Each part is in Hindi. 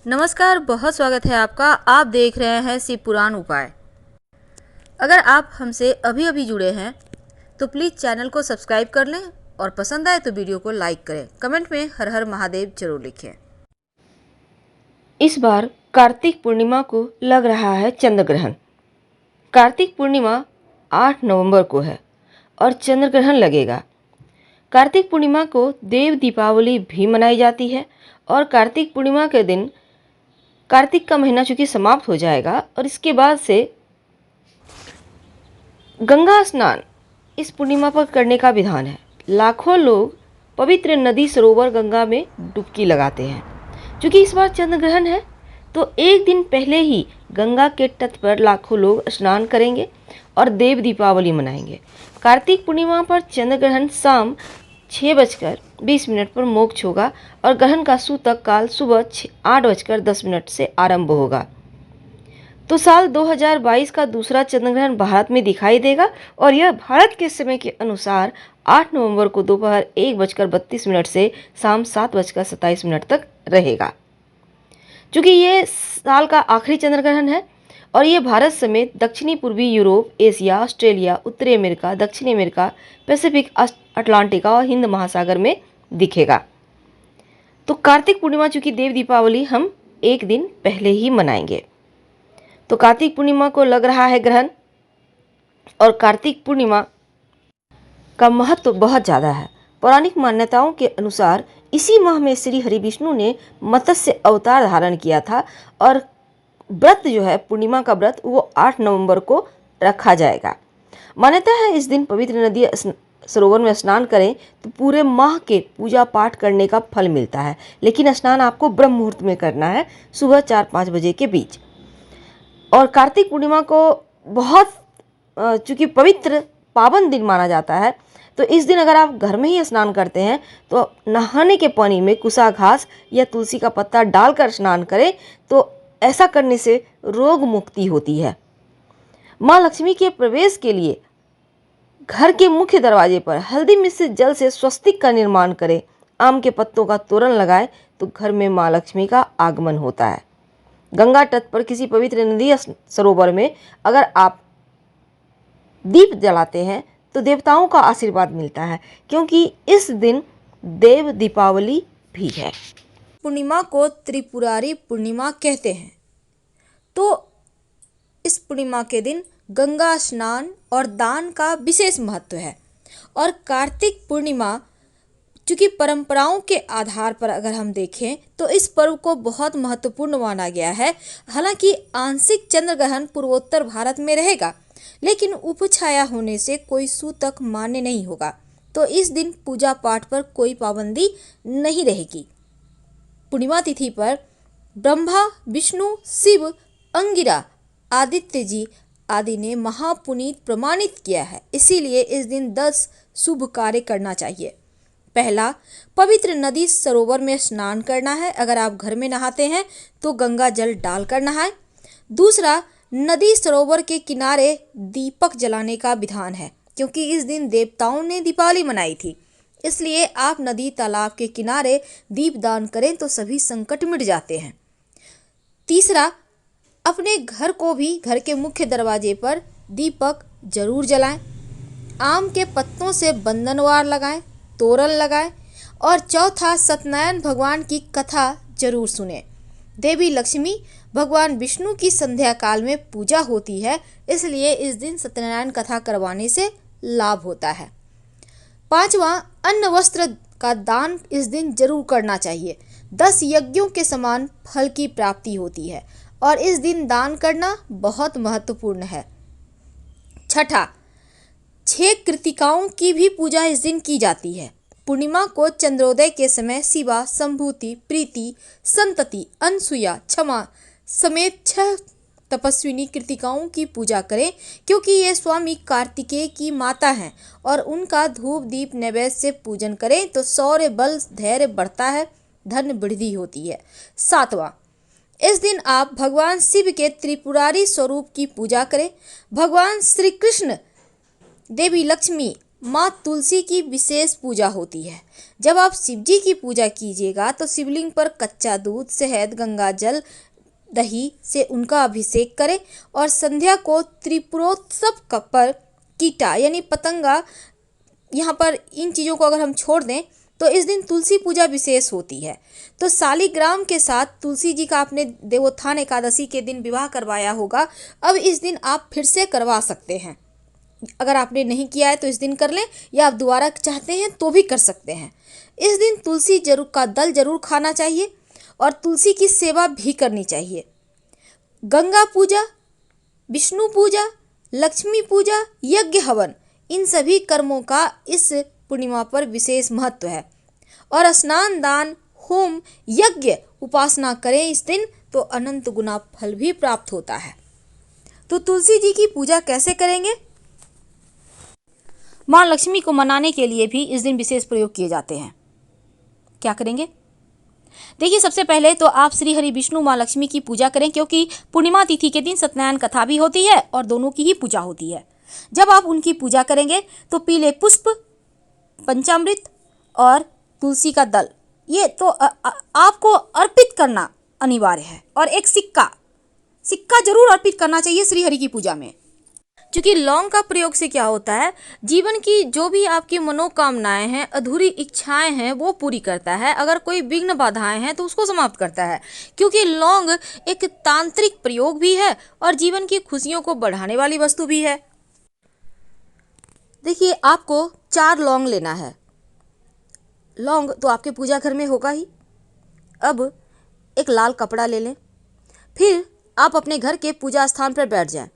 नमस्कार, बहुत स्वागत है आपका। आप देख रहे हैं शिव पुराण उपाय। अगर आप हमसे अभी अभी जुड़े हैं तो प्लीज़ चैनल को सब्सक्राइब कर लें और पसंद आए तो वीडियो को लाइक करें। कमेंट में हर हर महादेव जरूर लिखें। इस बार कार्तिक पूर्णिमा को लग रहा है चंद्र ग्रहण। कार्तिक पूर्णिमा 8 नवंबर को है और चंद्र ग्रहण लगेगा। कार्तिक पूर्णिमा को देव दीपावली भी मनाई जाती है और कार्तिक पूर्णिमा के दिन कार्तिक का महीना चूंकि समाप्त हो जाएगा और इसके बाद से गंगा स्नान इस पूर्णिमा पर करने का विधान है। लाखों लोग पवित्र नदी सरोवर गंगा में डुबकी लगाते हैं। क्योंकि इस बार चंद्र ग्रहण है तो एक दिन पहले ही गंगा के तट पर लाखों लोग स्नान करेंगे और देव दीपावली मनाएंगे। कार्तिक पूर्णिमा पर चंद्र ग्रहण शाम 6:20 पर मोक्ष होगा और ग्रहण का सूतक काल सुबह 8:10 से आरंभ होगा। तो साल 2022 का दूसरा चंद्र ग्रहण भारत में दिखाई देगा और यह भारत के समय के अनुसार 8 नवंबर को दोपहर 1:32 से शाम 7:27 तक रहेगा। चूँकि ये साल का आखिरी चंद्र ग्रहण है और ये भारत समेत दक्षिणी पूर्वी यूरोप, एशिया, ऑस्ट्रेलिया, उत्तरी अमेरिका, दक्षिणी अमेरिका, पैसिफिक, अटलांटिका और हिंद महासागर में दिखेगा। तो कार्तिक पूर्णिमा चूँकि देव दीपावली हम एक दिन पहले ही मनाएंगे। तो कार्तिक पूर्णिमा को लग रहा है ग्रहण और कार्तिक पूर्णिमा का महत्व बहुत ज़्यादा है। पौराणिक मान्यताओं के अनुसार इसी माह में श्री हरि विष्णु ने मत्स्य अवतार धारण किया था और व्रत जो है पूर्णिमा का व्रत वो 8 नवंबर को रखा जाएगा। मान्यता है इस दिन पवित्र नदी सरोवर में स्नान करें तो पूरे माह के पूजा पाठ करने का फल मिलता है, लेकिन स्नान आपको ब्रह्म मुहूर्त में करना है, सुबह 4-5 बजे के बीच। और कार्तिक पूर्णिमा को बहुत चूँकि पवित्र पावन दिन माना जाता है तो इस दिन अगर आप घर में ही स्नान करते हैं तो नहाने के पानी में कुसा घास या तुलसी का पत्ता डालकर स्नान करें तो ऐसा करने से रोग मुक्ति होती है। माँ लक्ष्मी के प्रवेश के लिए घर के मुख्य दरवाजे पर हल्दी मिश्रित जल से स्वस्तिक का निर्माण करें। आम के पत्तों का तोरण लगाएं तो घर में माँ लक्ष्मी का आगमन होता है। गंगा तट पर किसी पवित्र नदी सरोवर में अगर आप दीप जलाते हैं तो देवताओं का आशीर्वाद मिलता है, क्योंकि इस दिन देव दीपावली भी है। पूर्णिमा को त्रिपुरारी पूर्णिमा कहते हैं। तो इस पूर्णिमा के दिन गंगा स्नान और दान का विशेष महत्व है। और कार्तिक पूर्णिमा चूँकि परंपराओं के आधार पर अगर हम देखें तो इस पर्व को बहुत महत्वपूर्ण माना गया है। हालांकि आंशिक चंद्र ग्रहण पूर्वोत्तर भारत में रहेगा, लेकिन उपछाया होने से कोई सूतक मान्य नहीं होगा। तो इस दिन पूजा पाठ पर कोई पाबंदी नहीं रहेगी। पूर्णिमा तिथि पर ब्रह्मा, विष्णु, शिव, अंगिरा, आदित्य जी आदि ने महापुनीत प्रमाणित किया है। इसीलिए इस दिन 10 शुभ कार्य करना चाहिए। पहला, पवित्र नदी सरोवर में स्नान करना है। अगर आप घर में नहाते हैं तो गंगा जल डालकर नहाएं। दूसरा, नदी सरोवर के किनारे दीपक जलाने का विधान है, क्योंकि इस दिन देवताओं ने दीपावली मनाई थी। इसलिए आप नदी तालाब के किनारे दीप दान करें तो सभी संकट मिट जाते हैं। तीसरा, अपने घर को भी घर के मुख्य दरवाजे पर दीपक जरूर जलाएं। आम के पत्तों से बंधनवार लगाएं, तोरण लगाएं। और चौथा, सत्यनारायण भगवान की कथा जरूर सुने। देवी लक्ष्मी, भगवान विष्णु की संध्या काल में पूजा होती है, इसलिए इस दिन सत्यनारायण कथा करवाने से लाभ होता है। पांचवा, अन्न वस्त्र का दान इस दिन जरूर करना चाहिए। 10 यज्ञों के समान फल की प्राप्ति होती है और इस दिन दान करना बहुत महत्वपूर्ण है। छठा, 6 कृतिकाओं की भी पूजा इस दिन की जाती है। पूर्णिमा को चंद्रोदय के समय शिवा, संभूति, प्रीति, संतति, अनसुया, क्षमा समेत 6 तपस्विनी कृतिकाओं की पूजा करें, क्योंकि ये स्वामी कार्तिकेय की माता हैं और उनका धूप दीप नैवेद्य से पूजन करें तो शौर्य बल धैर्य बढ़ता है, धन वृद्धि होती है। सातवां, इस दिन आप भगवान शिव के त्रिपुरारी स्वरूप की पूजा करें। भगवान श्री कृष्ण, देवी लक्ष्मी माँ तुलसी की विशेष पूजा होती है। जब आप शिव जी की पूजा कीजिएगा तो शिवलिंग पर कच्चा दूध, शहद, गंगा जल, दही से उनका अभिषेक करें और संध्या को त्रिपुरोत्सव पर कीटा यानी पतंगा, यहाँ पर इन चीज़ों को अगर हम छोड़ दें तो इस दिन तुलसी पूजा विशेष होती है। तो शालिग्राम के साथ तुलसी जी का आपने देवोत्थान एकादशी के दिन विवाह करवाया होगा, अब इस दिन आप फिर से करवा सकते हैं। अगर आपने नहीं किया है तो इस दिन कर लें, या आप दोबारा चाहते हैं तो भी कर सकते हैं। इस दिन तुलसी जरूर का दल जरूर खाना चाहिए और तुलसी की सेवा भी करनी चाहिए। गंगा पूजा, विष्णु पूजा, लक्ष्मी पूजा, यज्ञ हवन, इन सभी कर्मों का इस पूर्णिमा पर विशेष महत्व है। और स्नान, दान, होम, यज्ञ, उपासना करें इस दिन तो अनंत गुना फल भी प्राप्त होता है। तो तुलसी जी की पूजा कैसे करेंगे? माँ लक्ष्मी को मनाने के लिए भी इस दिन विशेष प्रयोग किए जाते हैं। क्या करेंगे? देखिए, सबसे पहले तो आप श्री हरि विष्णु माँ लक्ष्मी की पूजा करें, क्योंकि पूर्णिमा तिथि के दिन सत्यनारायण कथा भी होती है और दोनों की ही पूजा होती है। जब आप उनकी पूजा करेंगे तो पीले पुष्प, पंचामृत और तुलसी का दल, ये तो आपको अर्पित करना अनिवार्य है। और एक सिक्का जरूर अर्पित करना चाहिए श्री हरि की पूजा में, क्योंकि लौंग का प्रयोग से क्या होता है, जीवन की जो भी आपकी मनोकामनाएं हैं, अधूरी इच्छाएं हैं, वो पूरी करता है। अगर कोई विघ्न बाधाएं हैं तो उसको समाप्त करता है, क्योंकि लौंग एक तांत्रिक प्रयोग भी है और जीवन की खुशियों को बढ़ाने वाली वस्तु भी है। देखिए, आपको 4 लौंग लेना है। लौंग तो आपके पूजा घर में होगा ही। अब एक लाल कपड़ा ले लें, फिर आप अपने घर के पूजा स्थान पर बैठ जाएं।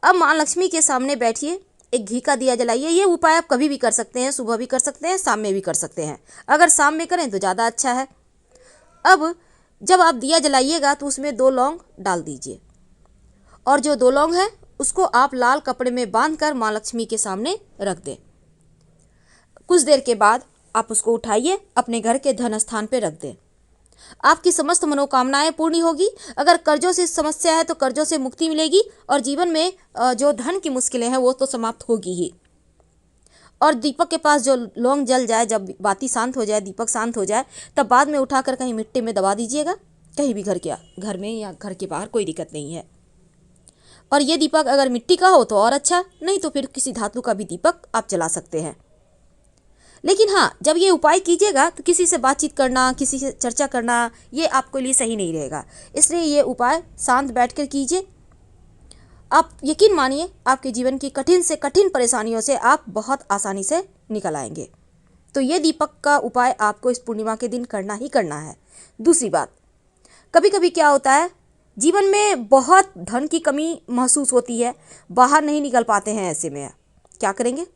अब माँ लक्ष्मी के सामने बैठिए, एक घी का दिया जलाइए। ये उपाय आप कभी भी कर सकते हैं, सुबह भी कर सकते हैं, शाम में भी कर सकते हैं। अगर शाम में करें तो ज़्यादा अच्छा है। अब जब आप दिया जलाइएगा तो उसमें 2 लौंग डाल दीजिए, और जो 2 लौंग है उसको आप लाल कपड़े में बांधकर माँ लक्ष्मी के सामने रख दें। कुछ देर के बाद आप उसको उठाइए, अपने घर के धन स्थान पर रख दें। आपकी समस्त मनोकामनाएं पूर्ण होगी। अगर कर्जों से समस्या है तो कर्जों से मुक्ति मिलेगी, और जीवन में जो धन की मुश्किलें हैं वो तो समाप्त होगी ही। और दीपक के पास जो लौंग जल जाए, जब बाती शांत हो जाए, दीपक शांत हो जाए, तब बाद में उठाकर कहीं मिट्टी में दबा दीजिएगा, कहीं भी घर में या घर के बाहर, कोई दिक्कत नहीं है। और ये दीपक अगर मिट्टी का हो तो और अच्छा, नहीं तो फिर किसी धातु का भी दीपक आप जला सकते हैं। लेकिन हाँ, जब ये उपाय कीजिएगा तो किसी से बातचीत करना, किसी से चर्चा करना, ये आपके लिए सही नहीं रहेगा। इसलिए ये उपाय शांत बैठकर कीजिए। आप यकीन मानिए, आपके जीवन की कठिन से कठिन परेशानियों से आप बहुत आसानी से निकल आएंगे। तो ये दीपक का उपाय आपको इस पूर्णिमा के दिन करना ही करना है। दूसरी बात, कभी कभी क्या होता है, जीवन में बहुत धन की कमी महसूस होती है, बाहर नहीं निकल पाते हैं। ऐसे में क्या करेंगे?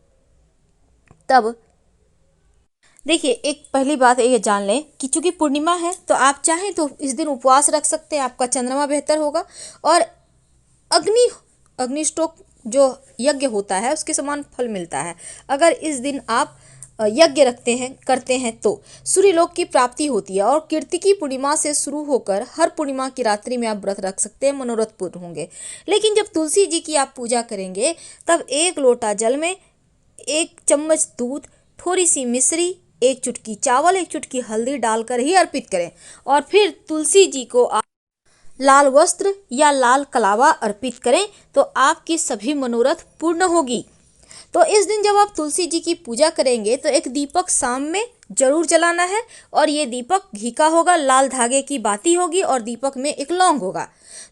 तब देखिए, एक पहली बात ये जान लें कि चूंकि पूर्णिमा है तो आप चाहें तो इस दिन उपवास रख सकते हैं, आपका चंद्रमा बेहतर होगा। और अग्निष्टोक जो यज्ञ होता है उसके समान फल मिलता है। अगर इस दिन आप यज्ञ रखते हैं, करते हैं, तो सूर्यलोक की प्राप्ति होती है। और कार्तिकी पूर्णिमा से शुरू होकर हर पूर्णिमा की रात्रि में आप व्रत रख सकते हैं, मनोरथ पूर्ण होंगे। लेकिन जब तुलसी जी की आप पूजा करेंगे तब 1 लोटा जल में 1 चम्मच दूध, थोड़ी सी मिश्री, 1 चुटकी चावल, 1 चुटकी हल्दी डालकर ही अर्पित करें। और फिर तुलसी जी को आप लाल वस्त्र या लाल कलावा अर्पित करें तो आपकी सभी मनोरथ पूर्ण होगी। तो इस दिन जब आप तुलसी जी की पूजा करेंगे तो एक दीपक शाम में जरूर जलाना है, और ये दीपक घी का होगा, लाल धागे की बाती होगी और दीपक में 1 लौंग होगा।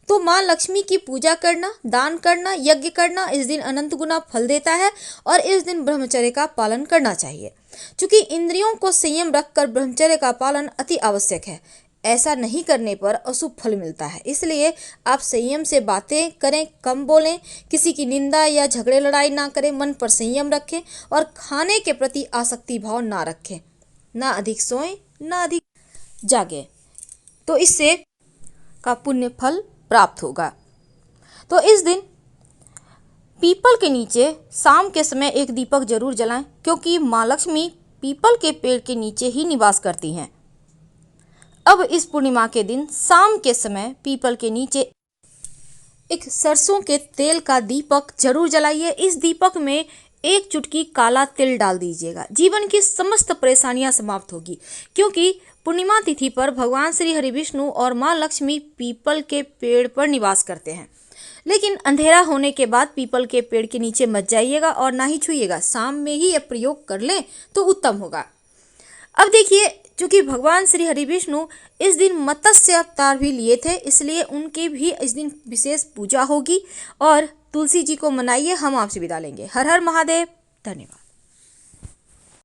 तो माँ लक्ष्मी की पूजा करना, दान करना, यज्ञ करना इस दिन अनंत गुना फल देता है। और इस दिन ब्रह्मचर्य का पालन करना चाहिए, क्योंकि इंद्रियों को संयम रखकर ब्रह्मचर्य का पालन अति आवश्यक है। ऐसा नहीं करने पर अशुभ फल मिलता है। इसलिए आप संयम से बातें करें, कम बोलें, किसी की निंदा या झगड़े लड़ाई ना करें, मन पर संयम रखें और खाने के प्रति आसक्ति भाव ना रखें। ना अधिक सोएं, ना अधिक जागें, तो इससे का पुण्य फल प्राप्त होगा। तो इस दिन पीपल के नीचे शाम के समय 1 दीपक जरूर जलाएं, क्योंकि माँ लक्ष्मी पीपल के पेड़ के नीचे ही निवास करती हैं। अब इस पूर्णिमा के दिन शाम के समय पीपल के नीचे 1 सरसों के तेल का दीपक जरूर जलाइए। इस दीपक में एक चुटकी काला तिल डाल दीजिएगा। जीवन की समस्त परेशानियां समाप्त होगी, क्योंकि पूर्णिमा तिथि पर भगवान श्री हरि विष्णु और माँ लक्ष्मी पीपल के पेड़ पर निवास करते हैं। लेकिन अंधेरा होने के बाद पीपल के पेड़ के नीचे मत जाइएगा और ना ही छूइएगा। शाम में ही यह प्रयोग कर लें तो उत्तम होगा। अब देखिए, चूंकि भगवान श्री हरि विष्णु इस दिन मत्स्य अवतार भी लिए थे, इसलिए उनकी भी इस दिन विशेष पूजा होगी। और तुलसी जी को मनाइए। हम आपसे विदा लेंगे। हर हर महादेव। धन्यवाद।